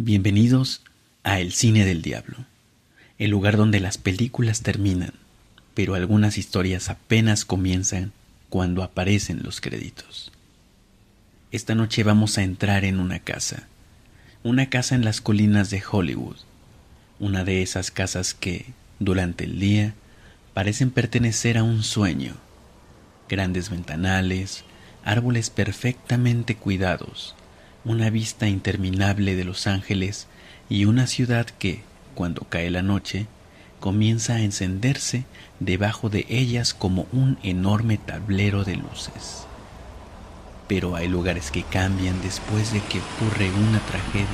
Bienvenidos a El Cine del Diablo, el lugar donde las películas terminan, pero algunas historias apenas comienzan cuando aparecen los créditos. Esta noche vamos a entrar en una casa en las colinas de Hollywood, una de esas casas que, durante el día, parecen pertenecer a un sueño. Grandes ventanales, árboles perfectamente cuidados, una vista interminable de Los Ángeles y una ciudad que, cuando cae la noche, comienza a encenderse debajo de ellas como un enorme tablero de luces. Pero hay lugares que cambian después de que ocurre una tragedia.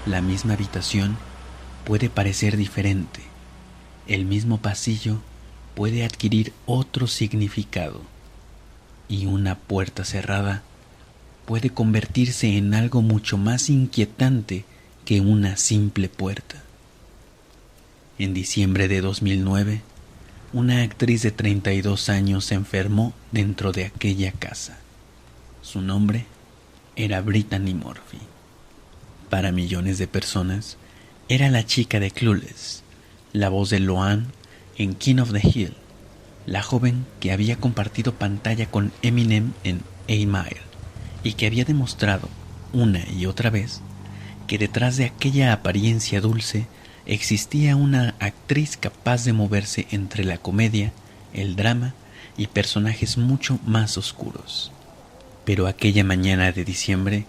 La misma habitación puede parecer diferente. El mismo pasillo puede adquirir otro significado. Y una puerta cerrada puede convertirse en algo mucho más inquietante que una simple puerta. En diciembre de 2009, una actriz de 32 años se enfermó dentro de aquella casa. Su nombre era Brittany Murphy. Para millones de personas, era la chica de Clueless, la voz de Loan en King of the Hill, la joven que había compartido pantalla con Eminem en 8 Mile y que había demostrado una y otra vez que detrás de aquella apariencia dulce existía una actriz capaz de moverse entre la comedia, el drama y personajes mucho más oscuros. Pero aquella mañana de diciembre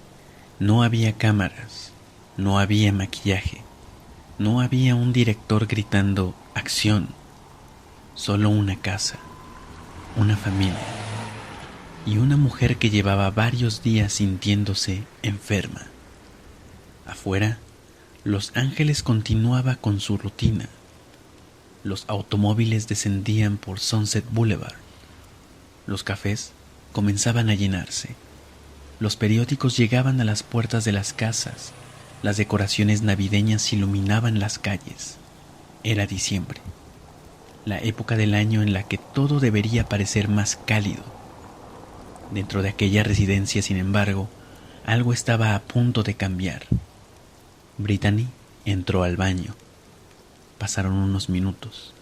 no había cámaras, no había maquillaje, no había un director gritando ¡acción! Solo una casa, una familia y una mujer que llevaba varios días sintiéndose enferma. Afuera, Los Ángeles continuaba con su rutina. Los automóviles descendían por Sunset Boulevard. Los cafés comenzaban a llenarse. Los periódicos llegaban a las puertas de las casas. Las decoraciones navideñas iluminaban las calles. Era diciembre, la época del año en la que todo debería parecer más cálido. Dentro de aquella residencia, sin embargo, algo estaba a punto de cambiar. Brittany entró al baño. Pasaron unos minutos.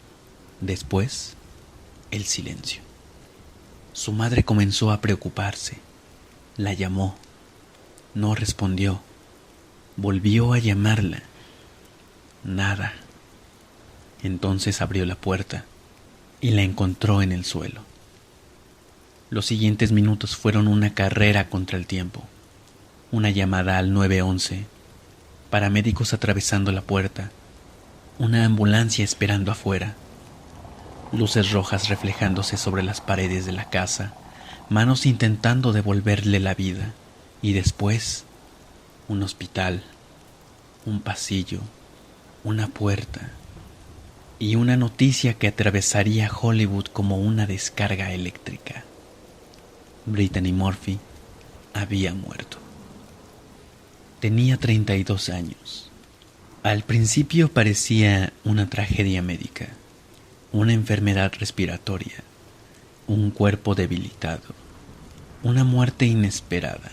Después, el silencio. Su madre comenzó a preocuparse. La llamó. No respondió. Volvió a llamarla. Nada. Entonces abrió la puerta y la encontró en el suelo. Los siguientes minutos fueron una carrera contra el tiempo. Una llamada al 911, paramédicos atravesando la puerta, una ambulancia esperando afuera, luces rojas reflejándose sobre las paredes de la casa, manos intentando devolverle la vida, y después un hospital, un pasillo, una puerta y una noticia que atravesaría Hollywood como una descarga eléctrica. Brittany Murphy había muerto. Tenía 32 años. Al principio parecía una tragedia médica, una enfermedad respiratoria, un cuerpo debilitado, una muerte inesperada.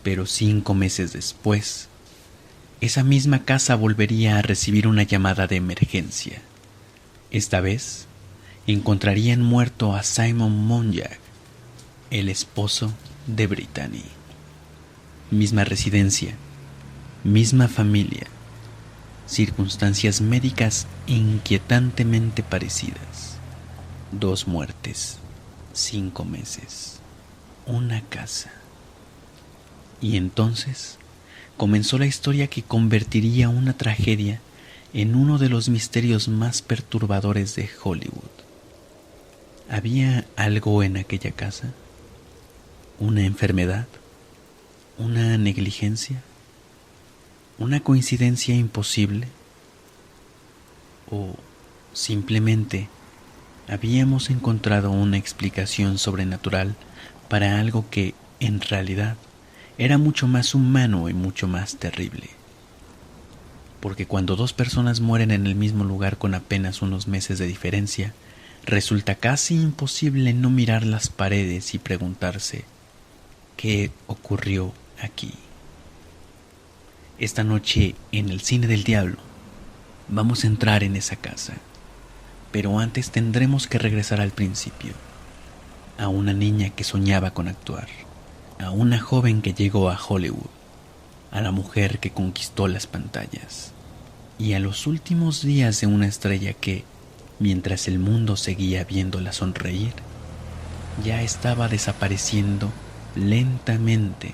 Pero 5 meses después, esa misma casa volvería a recibir una llamada de emergencia. Esta vez, encontrarían muerto a Simon Monjack, el esposo de Brittany. Misma residencia, misma familia, circunstancias médicas inquietantemente parecidas. 2 muertes, 5 meses, una casa. Y entonces comenzó la historia que convertiría una tragedia en uno de los misterios más perturbadores de Hollywood. ¿Había algo en aquella casa? ¿Una enfermedad? ¿Una negligencia? ¿Una coincidencia imposible? ¿O simplemente habíamos encontrado una explicación sobrenatural para algo que, en realidad, era mucho más humano y mucho más terrible? Porque cuando 2 personas mueren en el mismo lugar con apenas unos meses de diferencia, resulta casi imposible no mirar las paredes y preguntarse ¿qué ocurrió aquí? Esta noche en el Cine del Diablo vamos a entrar en esa casa, pero antes tendremos que regresar al principio, a una niña que soñaba con actuar, a una joven que llegó a Hollywood, a la mujer que conquistó las pantallas y a los últimos días de una estrella que, mientras el mundo seguía viéndola sonreír, ya estaba desapareciendo lentamente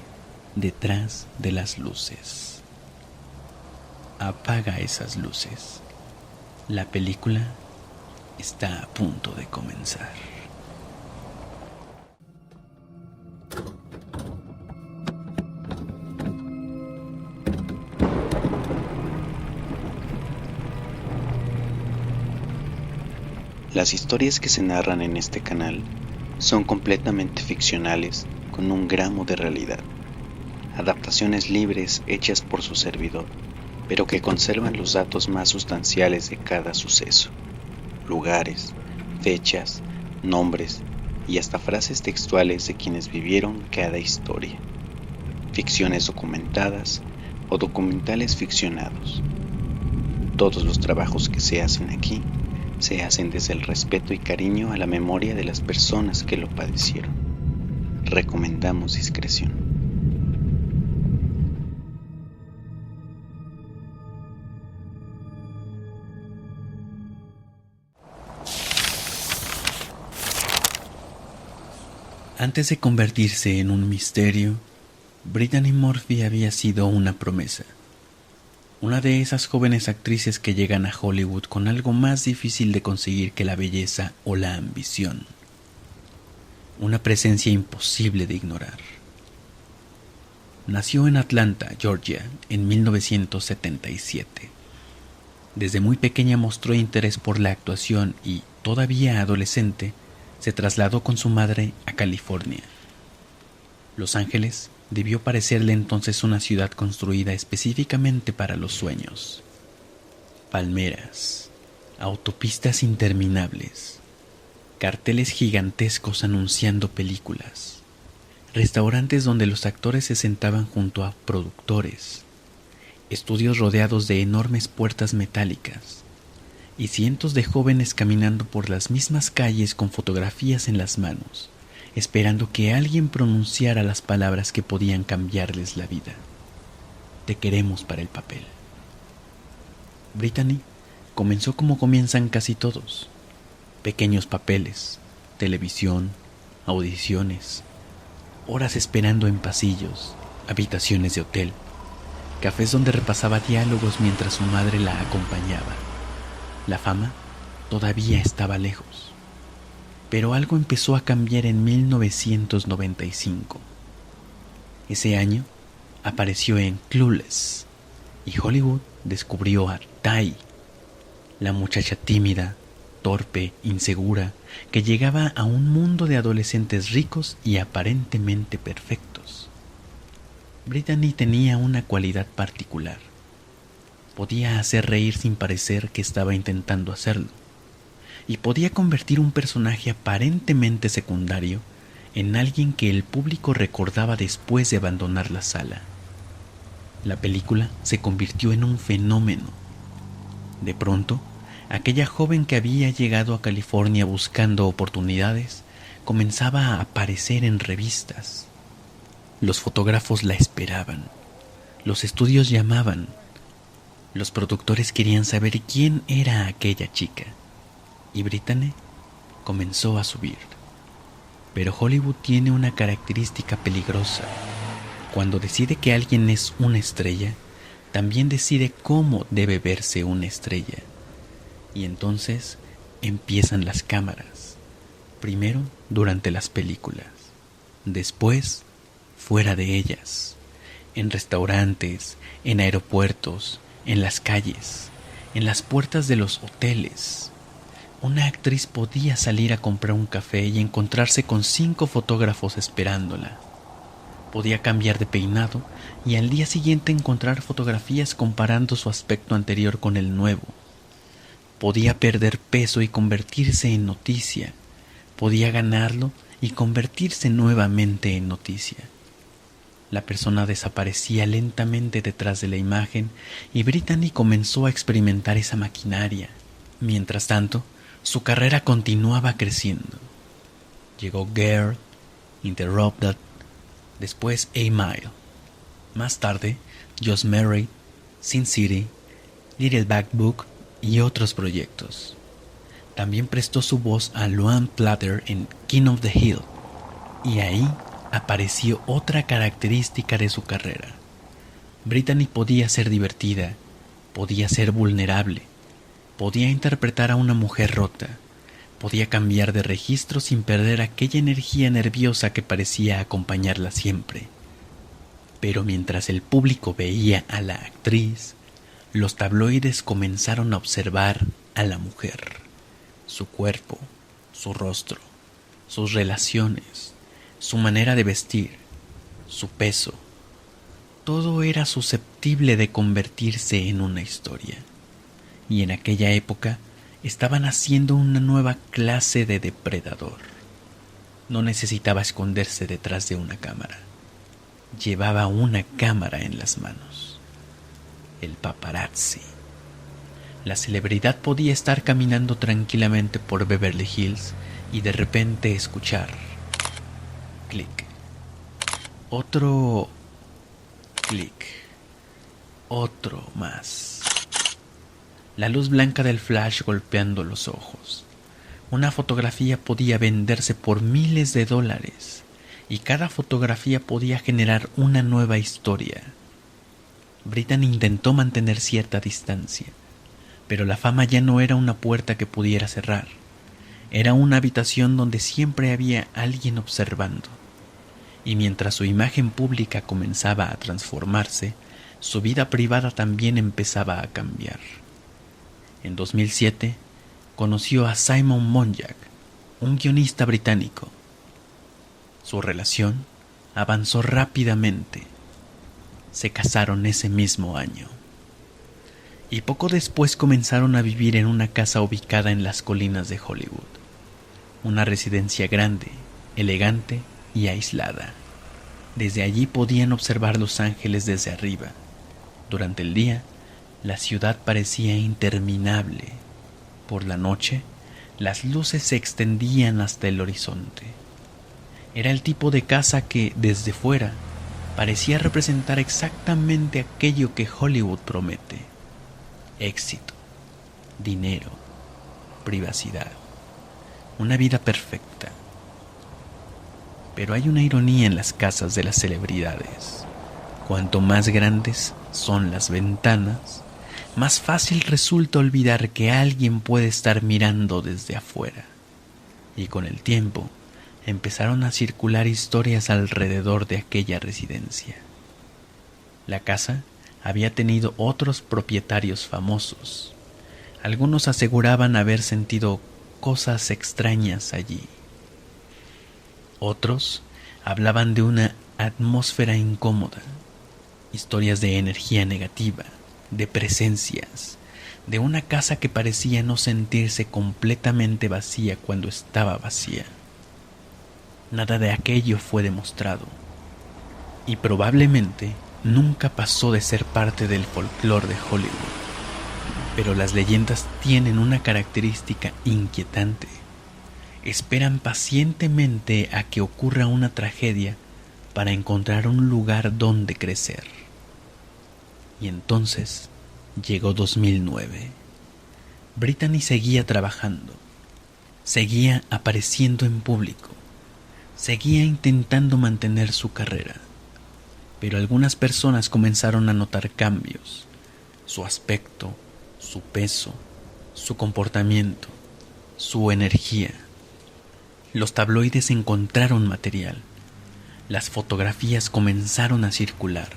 detrás de las luces. Apaga esas luces. La película está a punto de comenzar. Las historias que se narran en este canal son completamente ficcionales con un gramo de realidad. Adaptaciones libres hechas por su servidor, pero que conservan los datos más sustanciales de cada suceso. Lugares, fechas, nombres y hasta frases textuales de quienes vivieron cada historia. Ficciones documentadas o documentales ficcionados. Todos los trabajos que se hacen aquí se hacen desde el respeto y cariño a la memoria de las personas que lo padecieron. Recomendamos discreción. Antes de convertirse en un misterio, Brittany Murphy había sido una promesa. Una de esas jóvenes actrices que llegan a Hollywood con algo más difícil de conseguir que la belleza o la ambición. Una presencia imposible de ignorar. Nació en Atlanta, Georgia, en 1977. Desde muy pequeña mostró interés por la actuación y, todavía adolescente, se trasladó con su madre a California. Los Ángeles debió parecerle entonces una ciudad construida específicamente para los sueños. Palmeras, autopistas interminables, carteles gigantescos anunciando películas, restaurantes donde los actores se sentaban junto a productores, estudios rodeados de enormes puertas metálicas, y cientos de jóvenes caminando por las mismas calles con fotografías en las manos, esperando que alguien pronunciara las palabras que podían cambiarles la vida. Te queremos para el papel. Brittany comenzó como comienzan casi todos: pequeños papeles, televisión, audiciones, horas esperando en pasillos, habitaciones de hotel, cafés donde repasaba diálogos mientras su madre la acompañaba. La fama todavía estaba lejos, pero algo empezó a cambiar en 1995. Ese año apareció en Clueless y Hollywood descubrió a Tai, la muchacha tímida, torpe, insegura, que llegaba a un mundo de adolescentes ricos y aparentemente perfectos. Brittany tenía una cualidad particular. Podía hacer reír sin parecer que estaba intentando hacerlo, y podía convertir un personaje aparentemente secundario en alguien que el público recordaba después de abandonar la sala. La película se convirtió en un fenómeno. De pronto, aquella joven que había llegado a California buscando oportunidades comenzaba a aparecer en revistas. Los fotógrafos la esperaban, los estudios llamaban. Los productores querían saber quién era aquella chica, y Brittany comenzó a subir. Pero Hollywood tiene una característica peligrosa. Cuando decide que alguien es una estrella, también decide cómo debe verse una estrella. Y entonces empiezan las cámaras. Primero durante las películas, después fuera de ellas, en restaurantes, en aeropuertos, en las calles, en las puertas de los hoteles. Una actriz podía salir a comprar un café y encontrarse con 5 fotógrafos esperándola. Podía cambiar de peinado y al día siguiente encontrar fotografías comparando su aspecto anterior con el nuevo. Podía perder peso y convertirse en noticia. Podía ganarlo y convertirse nuevamente en noticia. La persona desaparecía lentamente detrás de la imagen y Brittany comenzó a experimentar esa maquinaria. Mientras tanto, su carrera continuaba creciendo. Llegó Girl, Interrupted, después A Mile. Más tarde, Just Married, Sin City, Little Black Book y otros proyectos. También prestó su voz a Luann Platter en King of the Hill, y ahí apareció otra característica de su carrera. Brittany podía ser divertida, podía ser vulnerable, podía interpretar a una mujer rota, podía cambiar de registro sin perder aquella energía nerviosa que parecía acompañarla siempre. Pero mientras el público veía a la actriz, los tabloides comenzaron a observar a la mujer, su cuerpo, su rostro, sus relaciones, su manera de vestir, su peso. Todo era susceptible de convertirse en una historia. Y en aquella época estaban haciendo una nueva clase de depredador. No necesitaba esconderse detrás de una cámara. Llevaba una cámara en las manos. El paparazzi. La celebridad podía estar caminando tranquilamente por Beverly Hills y de repente escuchar clic, otro clic, otro más. La luz blanca del flash golpeando los ojos. Una fotografía podía venderse por miles de dólares y cada fotografía podía generar una nueva historia. Brittany intentó mantener cierta distancia, pero la fama ya no era una puerta que pudiera cerrar. Era una habitación donde siempre había alguien observando. Y mientras su imagen pública comenzaba a transformarse, su vida privada también empezaba a cambiar. En 2007, conoció a Simon Monjack, un guionista británico. Su relación avanzó rápidamente. Se casaron ese mismo año. Y poco después comenzaron a vivir en una casa ubicada en las colinas de Hollywood. Una residencia grande, elegante y aislada. Desde allí podían observar Los Ángeles desde arriba. Durante el día, la ciudad parecía interminable. Por la noche, las luces se extendían hasta el horizonte. Era el tipo de casa que, desde fuera, parecía representar exactamente aquello que Hollywood promete: éxito, dinero, privacidad, una vida perfecta. Pero hay una ironía en las casas de las celebridades. Cuanto más grandes son las ventanas, más fácil resulta olvidar que alguien puede estar mirando desde afuera. Y con el tiempo, empezaron a circular historias alrededor de aquella residencia. La casa había tenido otros propietarios famosos. Algunos aseguraban haber sentido cosas extrañas allí. Otros hablaban de una atmósfera incómoda, historias de energía negativa, de presencias, de una casa que parecía no sentirse completamente vacía cuando estaba vacía. Nada de aquello fue demostrado, y probablemente nunca pasó de ser parte del folclore de Hollywood. Pero las leyendas tienen una característica inquietante. Esperan pacientemente a que ocurra una tragedia para encontrar un lugar donde crecer. Y entonces llegó 2009. Brittany seguía trabajando, seguía apareciendo en público, seguía intentando mantener su carrera. Pero algunas personas comenzaron a notar cambios: su aspecto, su peso, su comportamiento, su energía. Los tabloides encontraron material, las fotografías comenzaron a circular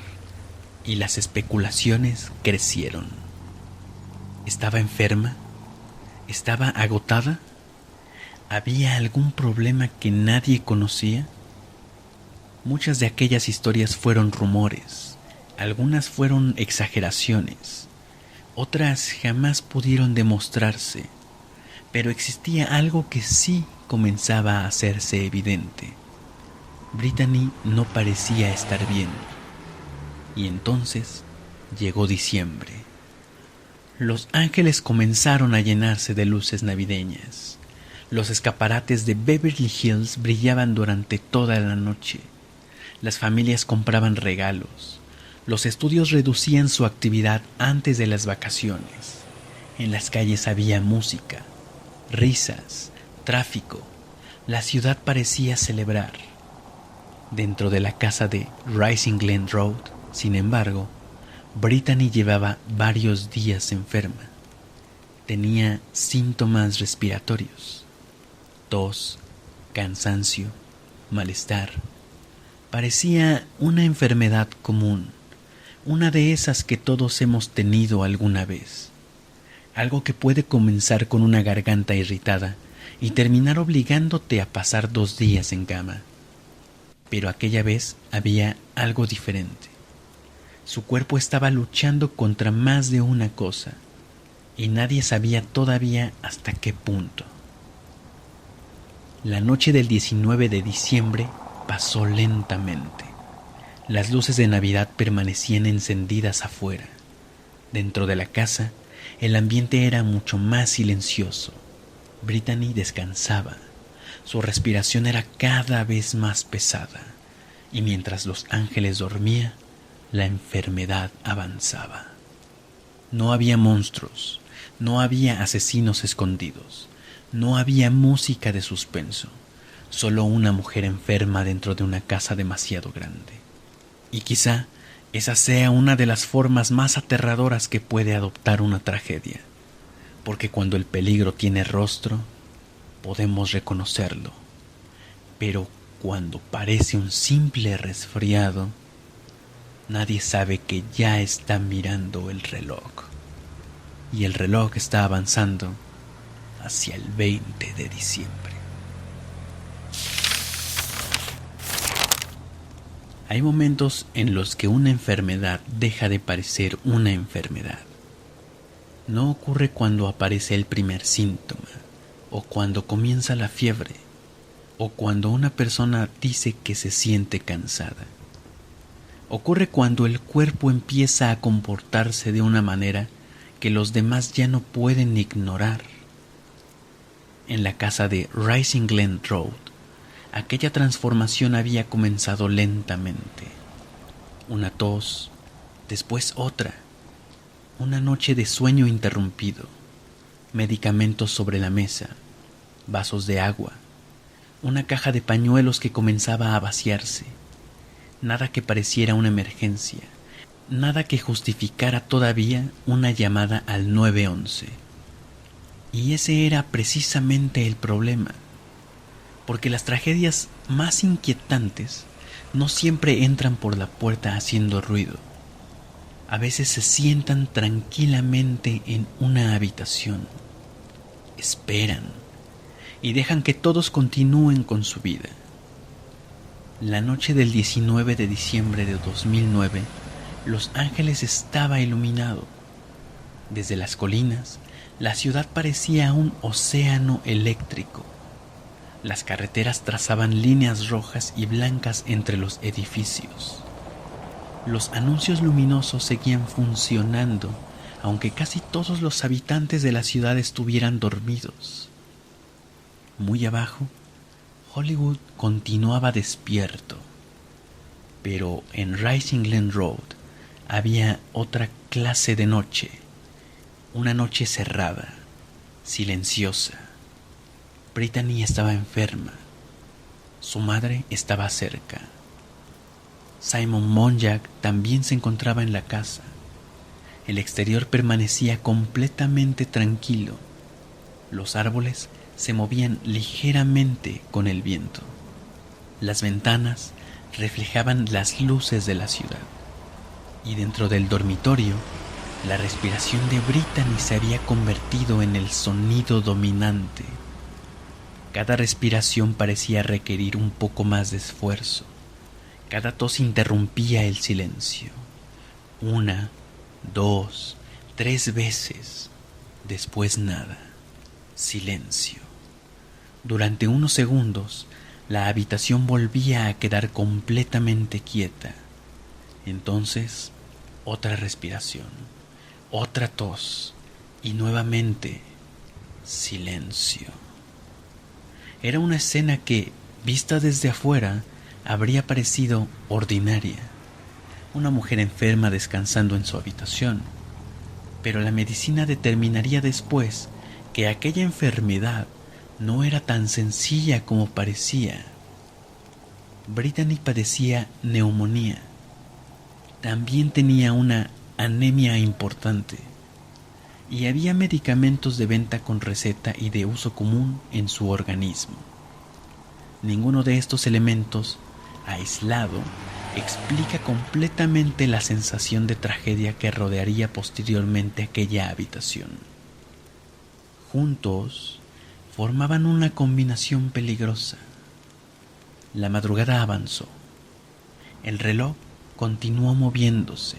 y las especulaciones crecieron. ¿Estaba enferma? ¿Estaba agotada? ¿Había algún problema que nadie conocía? Muchas de aquellas historias fueron rumores, algunas fueron exageraciones, otras jamás pudieron demostrarse, pero existía algo que sí comenzaba a hacerse evidente. Brittany no parecía estar bien. Y entonces llegó diciembre. Los ángeles comenzaron a llenarse de luces navideñas. Los escaparates de Beverly Hills brillaban durante toda la noche. Las familias compraban regalos. Los estudios reducían su actividad antes de las vacaciones. En las calles había música, risas, tráfico. La ciudad parecía celebrar. Dentro de la casa de Rising Glen Road, sin embargo, Brittany llevaba varios días enferma. Tenía síntomas respiratorios, tos, cansancio, malestar. Parecía una enfermedad común, una de esas que todos hemos tenido alguna vez. Algo que puede comenzar con una garganta irritada y terminar obligándote a pasar 2 días en cama. Pero aquella vez había algo diferente. Su cuerpo estaba luchando contra más de una cosa, y nadie sabía todavía hasta qué punto. La noche del 19 de diciembre pasó lentamente. Las luces de Navidad permanecían encendidas afuera. Dentro de la casa, el ambiente era mucho más silencioso. Brittany descansaba. Su respiración era cada vez más pesada, y mientras los ángeles dormían, la enfermedad avanzaba. No había monstruos, no había asesinos escondidos, no había música de suspenso, solo una mujer enferma dentro de una casa demasiado grande. Y quizá esa sea una de las formas más aterradoras que puede adoptar una tragedia, porque cuando el peligro tiene rostro, podemos reconocerlo, pero cuando parece un simple resfriado, nadie sabe que ya está mirando el reloj, y el reloj está avanzando hacia el 20 de diciembre. Hay momentos en los que una enfermedad deja de parecer una enfermedad. No ocurre cuando aparece el primer síntoma, o cuando comienza la fiebre, o cuando una persona dice que se siente cansada. Ocurre cuando el cuerpo empieza a comportarse de una manera que los demás ya no pueden ignorar. En la casa de Rising Glen Road, aquella transformación había comenzado lentamente. Una tos, después otra, una noche de sueño interrumpido, medicamentos sobre la mesa, vasos de agua, una caja de pañuelos que comenzaba a vaciarse. Nada que pareciera una emergencia, nada que justificara todavía una llamada al 911. Y ese era precisamente el problema, porque las tragedias más inquietantes no siempre entran por la puerta haciendo ruido. A veces se sientan tranquilamente en una habitación, esperan y dejan que todos continúen con su vida. La noche del 19 de diciembre de 2009, Los Ángeles estaba iluminado. Desde las colinas, la ciudad parecía un océano eléctrico. Las carreteras trazaban líneas rojas y blancas entre los edificios. Los anuncios luminosos seguían funcionando, aunque casi todos los habitantes de la ciudad estuvieran dormidos. Muy abajo, Hollywood continuaba despierto, pero en Rising Glen Road había otra clase de noche, una noche cerrada, silenciosa. Brittany estaba enferma, su madre estaba cerca. Simon Monjack también se encontraba en la casa. El exterior permanecía completamente tranquilo. Los árboles se movían ligeramente con el viento. Las ventanas reflejaban las luces de la ciudad. Y dentro del dormitorio, la respiración de Brittany se había convertido en el sonido dominante. Cada respiración parecía requerir un poco más de esfuerzo. Cada tos interrumpía el silencio. 1, 2, 3 veces. Después nada. Silencio. Durante unos segundos, La habitación volvía a quedar completamente quieta. Entonces, otra respiración, otra tos y nuevamente silencio. Era una escena que, vista desde afuera, habría parecido ordinaria. Una mujer enferma descansando en su habitación. Pero la medicina determinaría después que aquella enfermedad no era tan sencilla como parecía. Brittany padecía neumonía. También tenía una anemia importante. Y había medicamentos de venta con receta y de uso común en su organismo. Ninguno de estos elementos, aislado, explica completamente la sensación de tragedia que rodearía posteriormente aquella habitación. Juntos, formaban una combinación peligrosa. La madrugada avanzó. El reloj continuó moviéndose.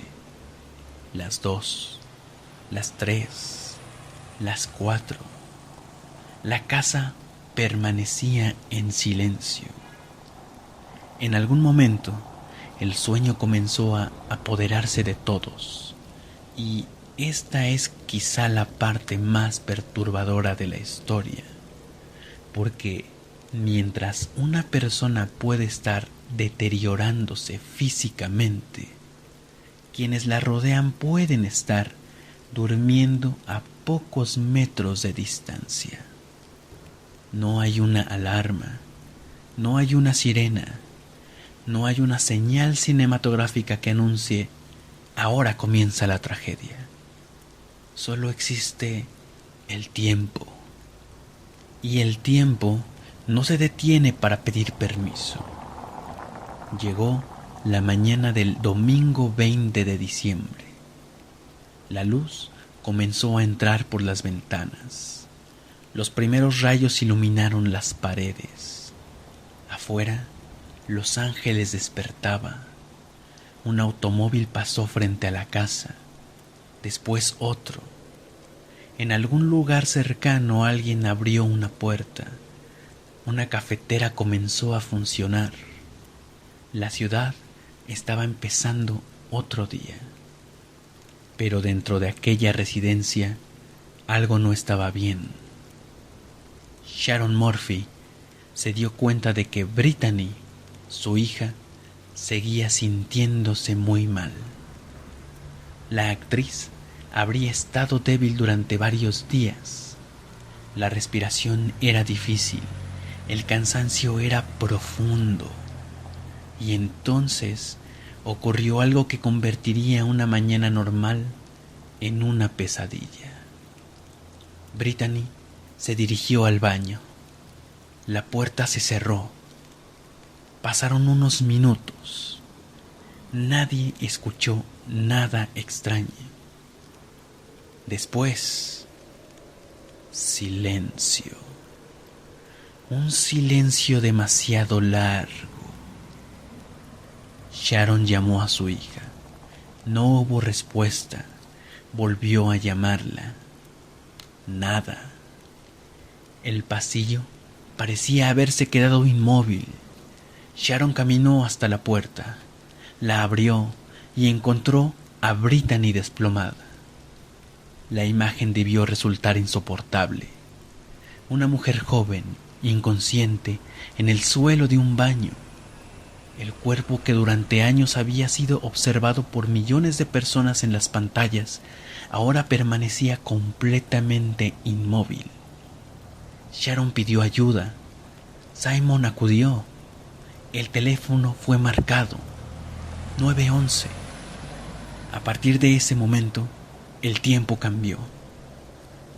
Las 2, las 3, las 4. La casa permanecía en silencio. En algún momento, el sueño comenzó a apoderarse de todos, y esta es quizá la parte más perturbadora de la historia, porque mientras una persona puede estar deteriorándose físicamente, quienes la rodean pueden estar durmiendo a pocos metros de distancia. No hay una alarma, no hay una sirena, no hay una señal cinematográfica que anuncie ahora comienza la tragedia. Solo existe el tiempo. Y el tiempo no se detiene para pedir permiso. Llegó la mañana del domingo 20 de diciembre. La luz comenzó a entrar por las ventanas. Los primeros rayos iluminaron las paredes. Afuera, Los Ángeles despertaba. Un automóvil pasó frente a la casa, después otro. En algún lugar cercano alguien abrió una puerta. Una cafetera comenzó a funcionar. La ciudad estaba empezando otro día. Pero dentro de aquella residencia algo no estaba bien. Sharon Murphy se dio cuenta de que Brittany, su hija, seguía sintiéndose muy mal. La actriz habría estado débil durante varios días. La respiración era difícil, el cansancio era profundo. Y entonces ocurrió algo que convertiría una mañana normal en una pesadilla. Brittany se dirigió al baño. La puerta se cerró. Pasaron unos minutos. Nadie escuchó nada extraño. Después, silencio. Un silencio demasiado largo. Sharon llamó a su hija. No hubo respuesta. Volvió a llamarla. Nada. El pasillo parecía haberse quedado inmóvil. Sharon caminó hasta la puerta, la abrió y encontró a Brittany desplomada. La imagen debió resultar insoportable. Una mujer joven, inconsciente, en el suelo de un baño. El cuerpo que durante años había sido observado por millones de personas en las pantallas, ahora permanecía completamente inmóvil. Sharon pidió ayuda. Simon acudió. El teléfono fue marcado. 911. A partir de ese momento, el tiempo cambió.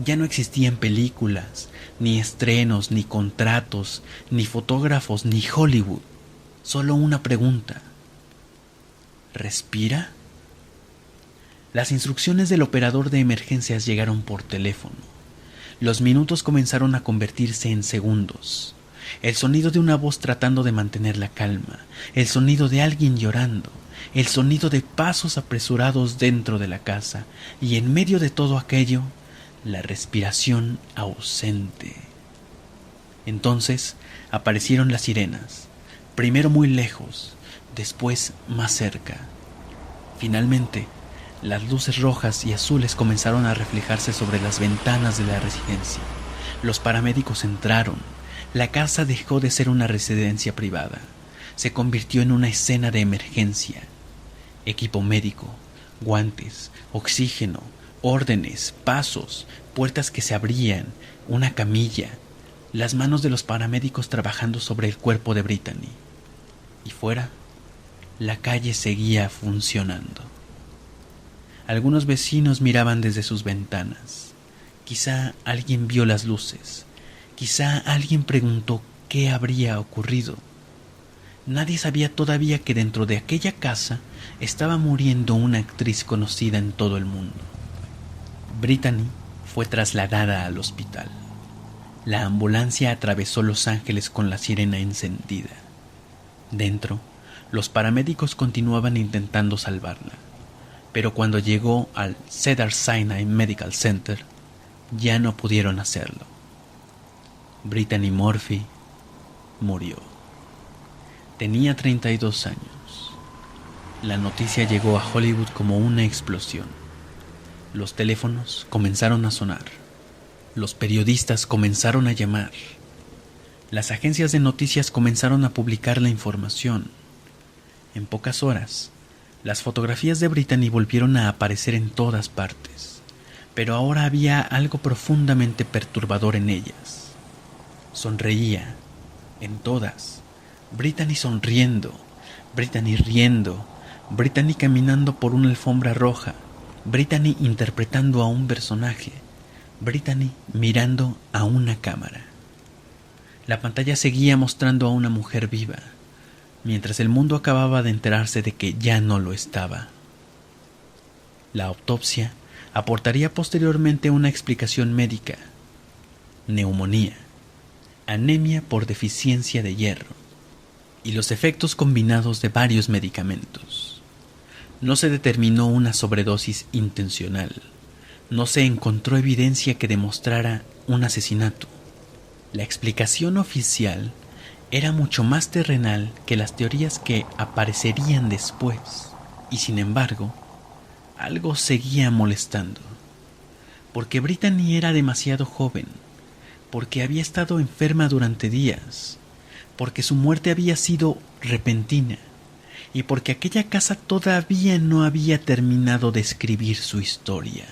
Ya no existían películas, ni estrenos, ni contratos, ni fotógrafos, ni Hollywood. Solo una pregunta. ¿Respira? Las instrucciones del operador de emergencias llegaron por teléfono. Los minutos comenzaron a convertirse en segundos. El sonido de una voz tratando de mantener la calma, el sonido de alguien llorando, el sonido de pasos apresurados dentro de la casa, y en medio de todo aquello, la respiración ausente. Entonces aparecieron las sirenas, primero muy lejos, después más cerca. Finalmente, las luces rojas y azules comenzaron a reflejarse sobre las ventanas de la residencia. Los paramédicos entraron. La casa dejó de ser una residencia privada. Se convirtió en una escena de emergencia. Equipo médico, guantes, oxígeno, órdenes, pasos, puertas que se abrían, una camilla, las manos de los paramédicos trabajando sobre el cuerpo de Brittany. Y fuera, la calle seguía funcionando. Algunos vecinos miraban desde sus ventanas. Quizá alguien vio las luces. Quizá alguien preguntó qué habría ocurrido. Nadie sabía todavía que dentro de aquella casa estaba muriendo una actriz conocida en todo el mundo. Brittany fue trasladada al hospital. La ambulancia atravesó Los Ángeles con la sirena encendida. Dentro, los paramédicos continuaban intentando salvarla, pero cuando llegó al Cedars-Sinai Medical Center, ya no pudieron hacerlo. Brittany Murphy murió. Tenía 32 años. La noticia llegó a Hollywood como una explosión. Los teléfonos comenzaron a sonar. Los periodistas comenzaron a llamar. Las agencias de noticias comenzaron a publicar la información. En pocas horas, las fotografías de Brittany volvieron a aparecer en todas partes, pero ahora había algo profundamente perturbador en ellas. Sonreía, en todas. Brittany sonriendo, Brittany riendo, Brittany caminando por una alfombra roja, Brittany interpretando a un personaje, Brittany mirando a una cámara. La pantalla seguía mostrando a una mujer viva, mientras el mundo acababa de enterarse de que ya no lo estaba. La autopsia aportaría posteriormente una explicación médica: neumonía, anemia por deficiencia de hierro y los efectos combinados de varios medicamentos. No se determinó una sobredosis intencional. No se encontró evidencia que demostrara un asesinato. La explicación oficial era mucho más terrenal que las teorías que aparecerían después, y sin embargo, algo seguía molestando. Porque Brittany era demasiado joven, porque había estado enferma durante días, porque su muerte había sido repentina, y porque aquella casa todavía no había terminado de escribir su historia.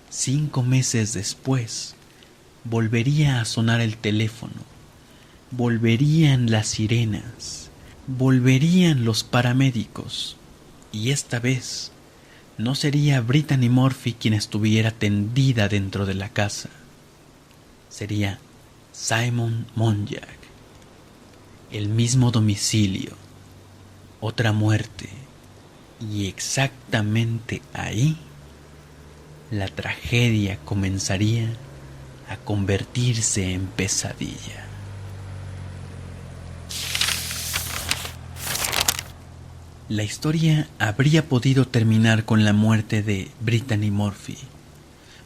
5 meses después, volvería a sonar el teléfono, volverían las sirenas, volverían los paramédicos, y esta vez no sería Brittany Murphy quien estuviera tendida dentro de la casa. Sería Simon Monjack. El mismo domicilio, otra muerte, y exactamente ahí la tragedia comenzaría a convertirse en pesadilla. La historia habría podido terminar con la muerte de Brittany Murphy,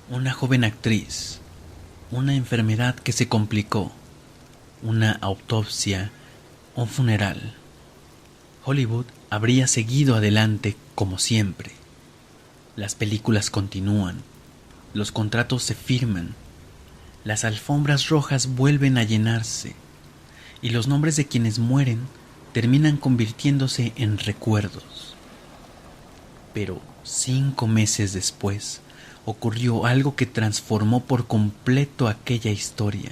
una joven actriz, una enfermedad que se complicó, una autopsia, un funeral. Hollywood habría seguido adelante como siempre. Las películas continúan, los contratos se firman, las alfombras rojas vuelven a llenarse, y los nombres de quienes mueren terminan convirtiéndose en recuerdos. Pero 5 meses después ocurrió algo que transformó por completo aquella historia,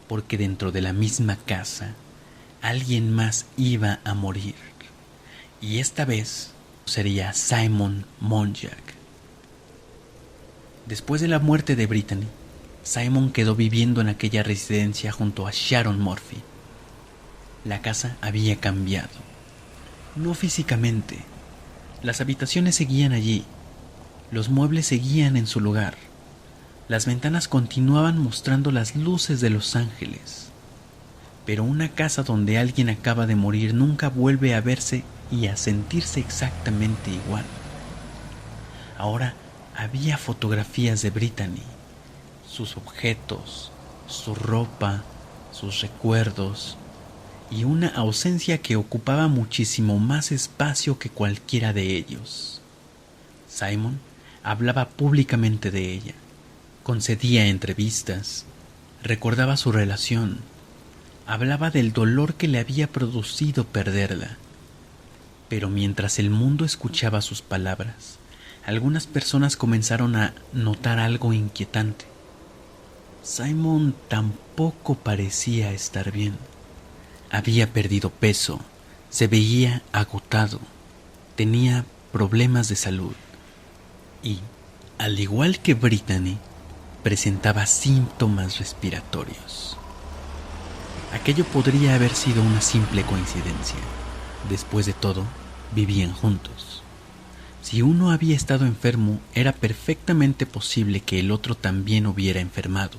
porque dentro de la misma casa alguien más iba a morir, y esta vez sería Simon Monjack. Después de la muerte de Brittany, Simon quedó viviendo en aquella residencia junto a Sharon Murphy. La casa había cambiado, no físicamente. Las habitaciones seguían allí, los muebles seguían en su lugar, las ventanas continuaban mostrando las luces de Los Ángeles. Pero una casa donde alguien acaba de morir nunca vuelve a verse y a sentirse exactamente igual. Ahora había fotografías de Brittany, sus objetos, su ropa, sus recuerdos y una ausencia que ocupaba muchísimo más espacio que cualquiera de ellos. Simon hablaba públicamente de ella, concedía entrevistas, recordaba su relación, hablaba del dolor que le había producido perderla. Pero mientras el mundo escuchaba sus palabras, algunas personas comenzaron a notar algo inquietante. Simon tampoco parecía estar bien. Había perdido peso, se veía agotado, tenía problemas de salud y, al igual que Brittany, presentaba síntomas respiratorios. Aquello podría haber sido una simple coincidencia. Después de todo, vivían juntos. Si uno había estado enfermo, era perfectamente posible que el otro también hubiera enfermado.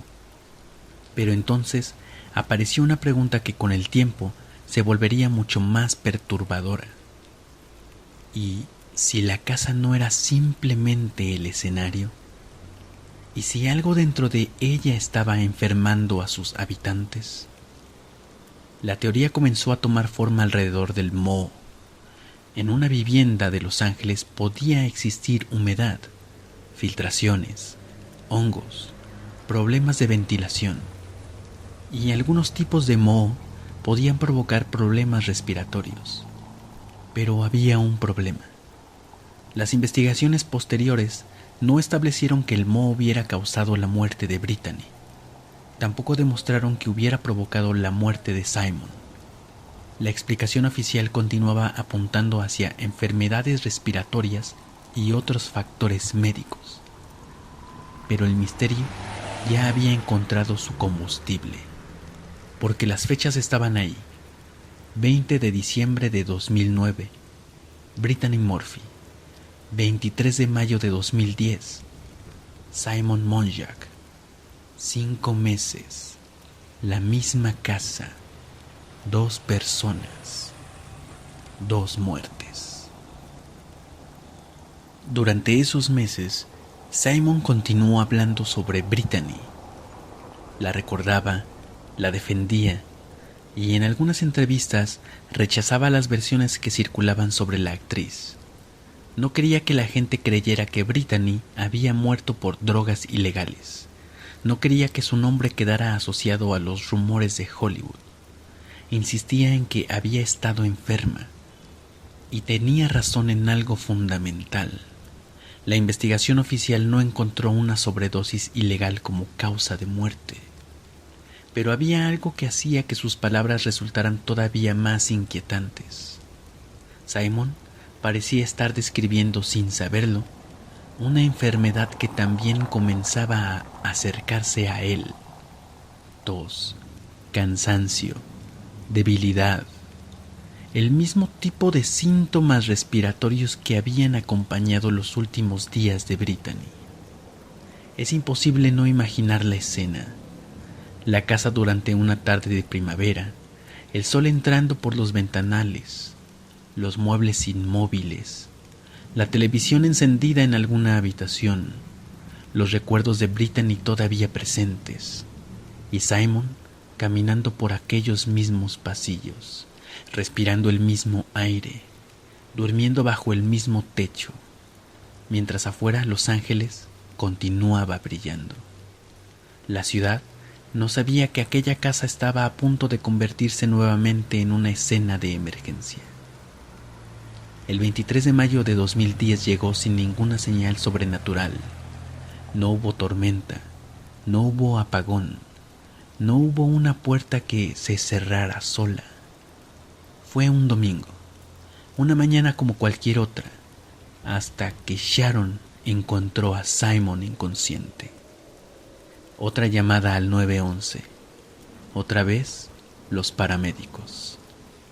Pero entonces apareció una pregunta que con el tiempo se volvería mucho más perturbadora. ¿Y si la casa no era simplemente el escenario? ¿Y si algo dentro de ella estaba enfermando a sus habitantes? La teoría comenzó a tomar forma alrededor del moho. En una vivienda de Los Ángeles podía existir humedad, filtraciones, hongos, problemas de ventilación, y algunos tipos de moho podían provocar problemas respiratorios. Pero había un problema. Las investigaciones posteriores no establecieron que el moho hubiera causado la muerte de Brittany. Tampoco demostraron que hubiera provocado la muerte de Simon. La explicación oficial continuaba apuntando hacia enfermedades respiratorias y otros factores médicos. Pero el misterio ya había encontrado su combustible, porque las fechas estaban ahí. 20 de diciembre de 2009, Brittany Murphy. 23 de mayo de 2010, Simon Monjack. 5 meses, la misma casa, 2 personas, 2 muertes. Durante esos meses, Simon continuó hablando sobre Brittany. La recordaba, la defendía y en algunas entrevistas rechazaba las versiones que circulaban sobre la actriz. No quería que la gente creyera que Brittany había muerto por drogas ilegales. No quería que su nombre quedara asociado a los rumores de Hollywood. Insistía en que había estado enferma. Y tenía razón en algo fundamental. La investigación oficial no encontró una sobredosis ilegal como causa de muerte. Pero había algo que hacía que sus palabras resultaran todavía más inquietantes. Simon parecía estar describiendo, sin saberlo, una enfermedad que también comenzaba a acercarse a él. Tos, cansancio, debilidad, el mismo tipo de síntomas respiratorios que habían acompañado los últimos días de Brittany. Es imposible no imaginar la escena. La casa durante una tarde de primavera, el sol entrando por los ventanales, los muebles inmóviles, la televisión encendida en alguna habitación, los recuerdos de Brittany todavía presentes, y Simon caminando por aquellos mismos pasillos, respirando el mismo aire, durmiendo bajo el mismo techo, mientras afuera Los Ángeles continuaba brillando. La ciudad no sabía que aquella casa estaba a punto de convertirse nuevamente en una escena de emergencia. El 23 de mayo de 2010 llegó sin ninguna señal sobrenatural. No hubo tormenta, no hubo apagón, no hubo una puerta que se cerrara sola. Fue un domingo, una mañana como cualquier otra, hasta que Sharon encontró a Simon inconsciente. Otra llamada al 911. Otra vez los paramédicos.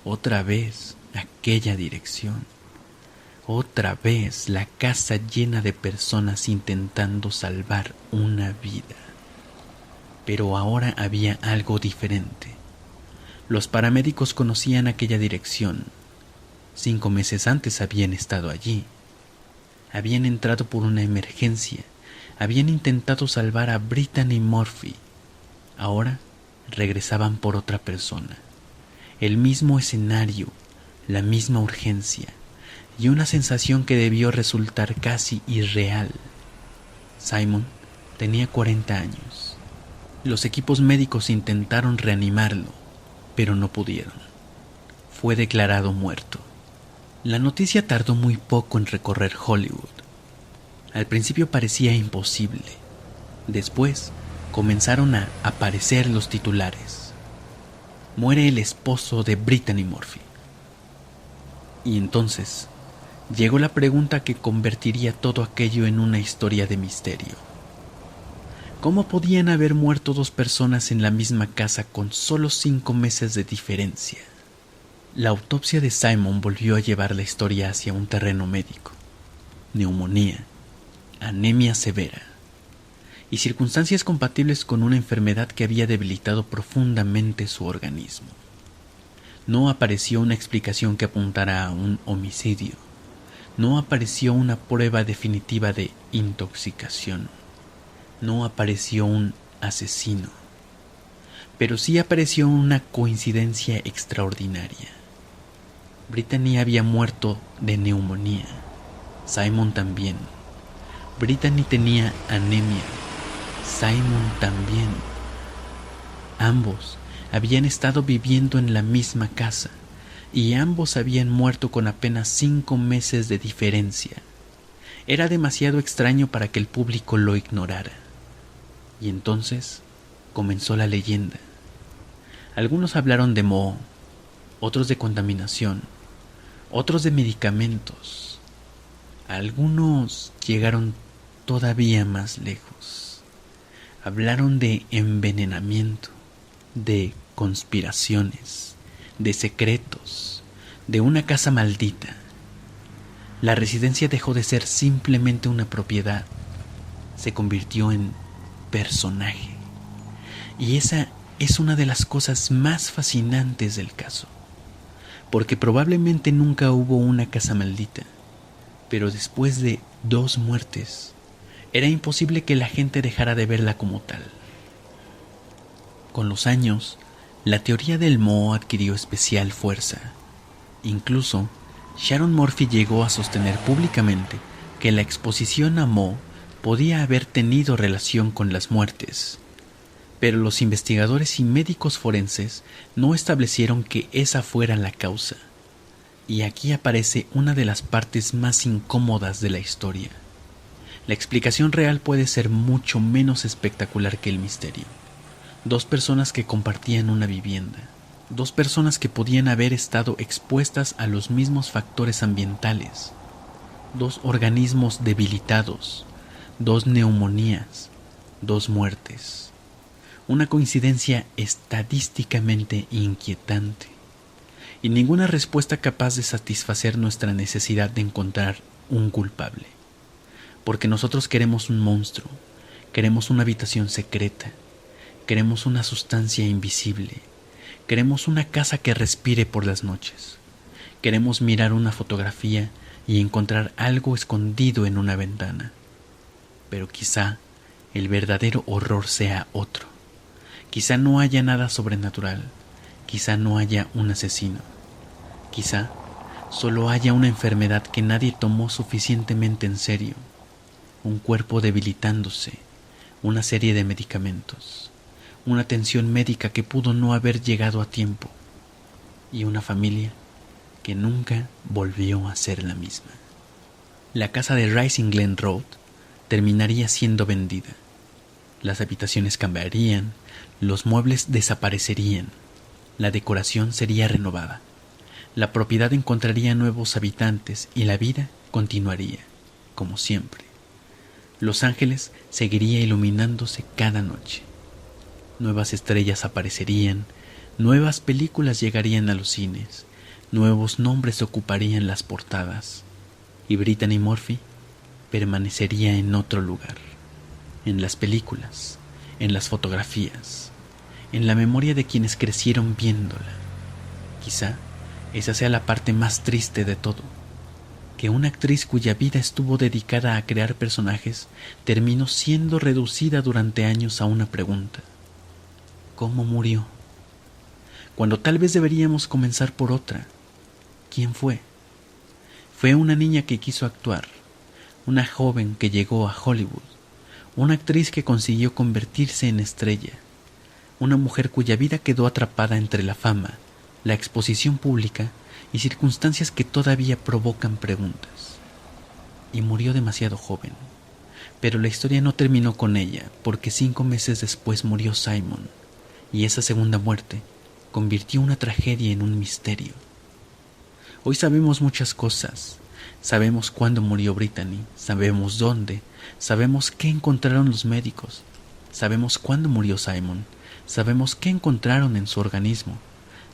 Otra vez aquella dirección. Otra vez la casa llena de personas intentando salvar una vida. Pero ahora había algo diferente. Los paramédicos conocían aquella dirección. 5 meses antes habían estado allí. Habían entrado por una emergencia. Habían intentado salvar a Brittany Murphy. Ahora regresaban por otra persona. El mismo escenario, la misma urgencia y una sensación que debió resultar casi irreal. Simon tenía 40 años. Los equipos médicos intentaron reanimarlo, pero no pudieron. Fue declarado muerto. La noticia tardó muy poco en recorrer Hollywood. Al principio parecía imposible. Después comenzaron a aparecer los titulares. Muere el esposo de Brittany Murphy. Y entonces llegó la pregunta que convertiría todo aquello en una historia de misterio. ¿Cómo podían haber muerto dos personas en la misma casa con solo 5 meses de diferencia? La autopsia de Simon volvió a llevar la historia hacia un terreno médico. Neumonía, anemia severa y circunstancias compatibles con una enfermedad que había debilitado profundamente su organismo. No apareció una explicación que apuntara a un homicidio. No apareció una prueba definitiva de intoxicación. No apareció un asesino. Pero sí apareció una coincidencia extraordinaria. Brittany había muerto de neumonía. Simon también. Brittany tenía anemia. Simon también. Ambos habían estado viviendo en la misma casa y ambos habían muerto con apenas 5 meses de diferencia. Era demasiado extraño para que el público lo ignorara. Y entonces comenzó la leyenda. Algunos hablaron de moho, otros de contaminación, otros de medicamentos. Algunos llegaron todavía más lejos. Hablaron de envenenamiento, de conspiraciones, de secretos, de una casa maldita. La residencia dejó de ser simplemente una propiedad, se convirtió en personaje. Y esa es una de las cosas más fascinantes del caso, porque probablemente nunca hubo una casa maldita, pero después de 2 muertes, era imposible que la gente dejara de verla como tal. Con los años, la teoría del moho adquirió especial fuerza. Incluso, Sharon Murphy llegó a sostener públicamente que la exposición a moho podía haber tenido relación con las muertes. Pero los investigadores y médicos forenses no establecieron que esa fuera la causa. Y aquí aparece una de las partes más incómodas de la historia. La explicación real puede ser mucho menos espectacular que el misterio. 2 personas que compartían una vivienda. 2 personas que podían haber estado expuestas a los mismos factores ambientales. 2 organismos debilitados. 2 neumonías. 2 muertes. Una coincidencia estadísticamente inquietante. Y ninguna respuesta capaz de satisfacer nuestra necesidad de encontrar un culpable. Porque nosotros queremos un monstruo, queremos una habitación secreta, queremos una sustancia invisible, queremos una casa que respire por las noches, queremos mirar una fotografía y encontrar algo escondido en una ventana. Pero quizá el verdadero horror sea otro. Quizá no haya nada sobrenatural, quizá no haya un asesino, quizá solo haya una enfermedad que nadie tomó suficientemente en serio. Un cuerpo debilitándose, una serie de medicamentos, una atención médica que pudo no haber llegado a tiempo y una familia que nunca volvió a ser la misma. La casa de Rising Glen Road terminaría siendo vendida. Las habitaciones cambiarían, los muebles desaparecerían, la decoración sería renovada, la propiedad encontraría nuevos habitantes y la vida continuaría, como siempre. Los Ángeles seguiría iluminándose cada noche. Nuevas estrellas aparecerían, nuevas películas llegarían a los cines, nuevos nombres ocuparían las portadas, y Brittany Murphy permanecería en otro lugar, en las películas, en las fotografías, en la memoria de quienes crecieron viéndola. Quizá esa sea la parte más triste de todo, que una actriz cuya vida estuvo dedicada a crear personajes terminó siendo reducida durante años a una pregunta. ¿Cómo murió? Cuando tal vez deberíamos comenzar por otra. ¿Quién fue? Fue una niña que quiso actuar, una joven que llegó a Hollywood, una actriz que consiguió convertirse en estrella, una mujer cuya vida quedó atrapada entre la fama, la exposición pública y circunstancias que todavía provocan preguntas. Y murió demasiado joven. Pero la historia no terminó con ella, porque 5 meses después murió Simon, y esa segunda muerte convirtió una tragedia en un misterio. Hoy sabemos muchas cosas. Sabemos cuándo murió Brittany, sabemos dónde, sabemos qué encontraron los médicos, sabemos cuándo murió Simon, sabemos qué encontraron en su organismo,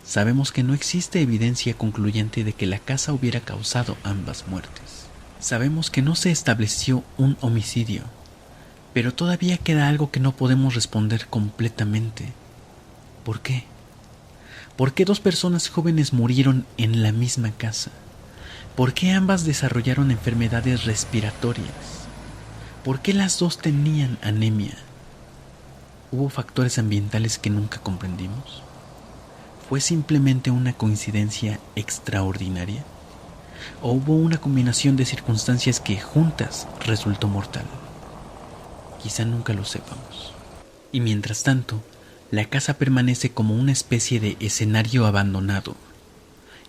sabemos que no existe evidencia concluyente de que la casa hubiera causado ambas muertes. Sabemos que no se estableció un homicidio, pero todavía queda algo que no podemos responder completamente. ¿Por qué? ¿Por qué 2 personas jóvenes murieron en la misma casa? ¿Por qué ambas desarrollaron enfermedades respiratorias? ¿Por qué las 2 tenían anemia? ¿Hubo factores ambientales que nunca comprendimos? ¿Fue simplemente una coincidencia extraordinaria? ¿O hubo una combinación de circunstancias que juntas resultó mortal? Quizá nunca lo sepamos. Y mientras tanto, la casa permanece como una especie de escenario abandonado.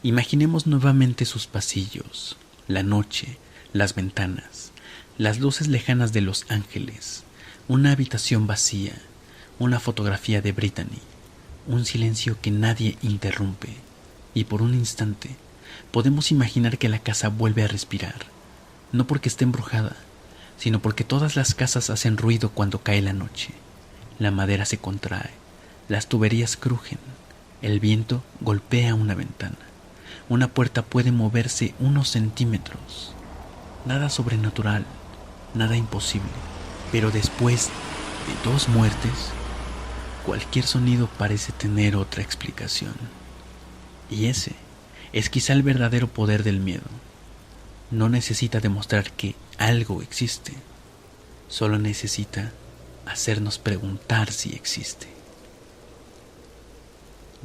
Imaginemos nuevamente sus pasillos, la noche, las ventanas, las luces lejanas de Los Ángeles, una habitación vacía, una fotografía de Brittany, un silencio que nadie interrumpe, y por un instante podemos imaginar que la casa vuelve a respirar, no porque esté embrujada, sino porque todas las casas hacen ruido cuando cae la noche. La madera se contrae, las tuberías crujen, el viento golpea una ventana, una puerta puede moverse unos centímetros. Nada sobrenatural, nada imposible, pero después de 2 muertes, cualquier sonido parece tener otra explicación. Y ese es quizá el verdadero poder del miedo. No necesita demostrar que algo existe, solo necesita hacernos preguntar si existe.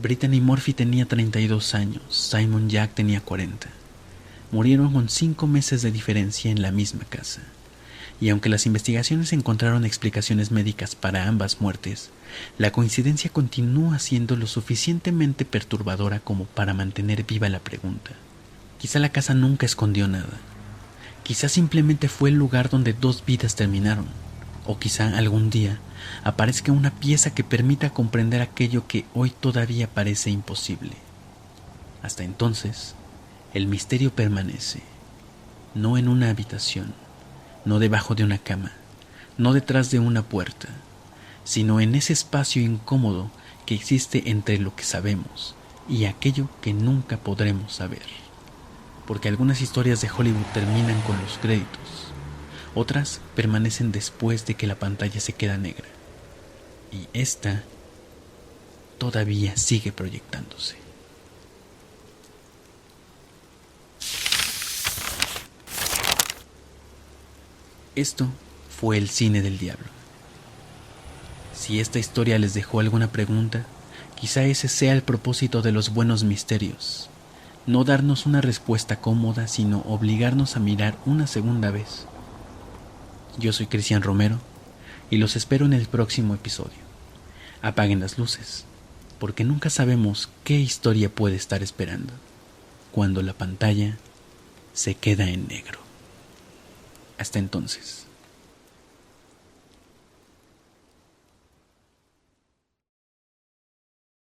Brittany Murphy tenía 32 años, Simon Jack tenía 40. Murieron con 5 meses de diferencia en la misma casa. Y aunque las investigaciones encontraron explicaciones médicas para ambas muertes, la coincidencia continúa siendo lo suficientemente perturbadora como para mantener viva la pregunta. Quizá la casa nunca escondió nada. Quizá simplemente fue el lugar donde 2 vidas terminaron. O quizá algún día aparezca una pieza que permita comprender aquello que hoy todavía parece imposible. Hasta entonces, el misterio permanece, no en una habitación, no debajo de una cama, no detrás de una puerta, sino en ese espacio incómodo que existe entre lo que sabemos y aquello que nunca podremos saber. Porque algunas historias de Hollywood terminan con los créditos, otras permanecen después de que la pantalla se queda negra, y esta todavía sigue proyectándose. Esto fue El Cine del Diablo. Si esta historia les dejó alguna pregunta, quizá ese sea el propósito de los buenos misterios. No darnos una respuesta cómoda, sino obligarnos a mirar una segunda vez. Yo soy Cristian Romero y los espero en el próximo episodio. Apaguen las luces, porque nunca sabemos qué historia puede estar esperando cuando la pantalla se queda en negro. Hasta entonces.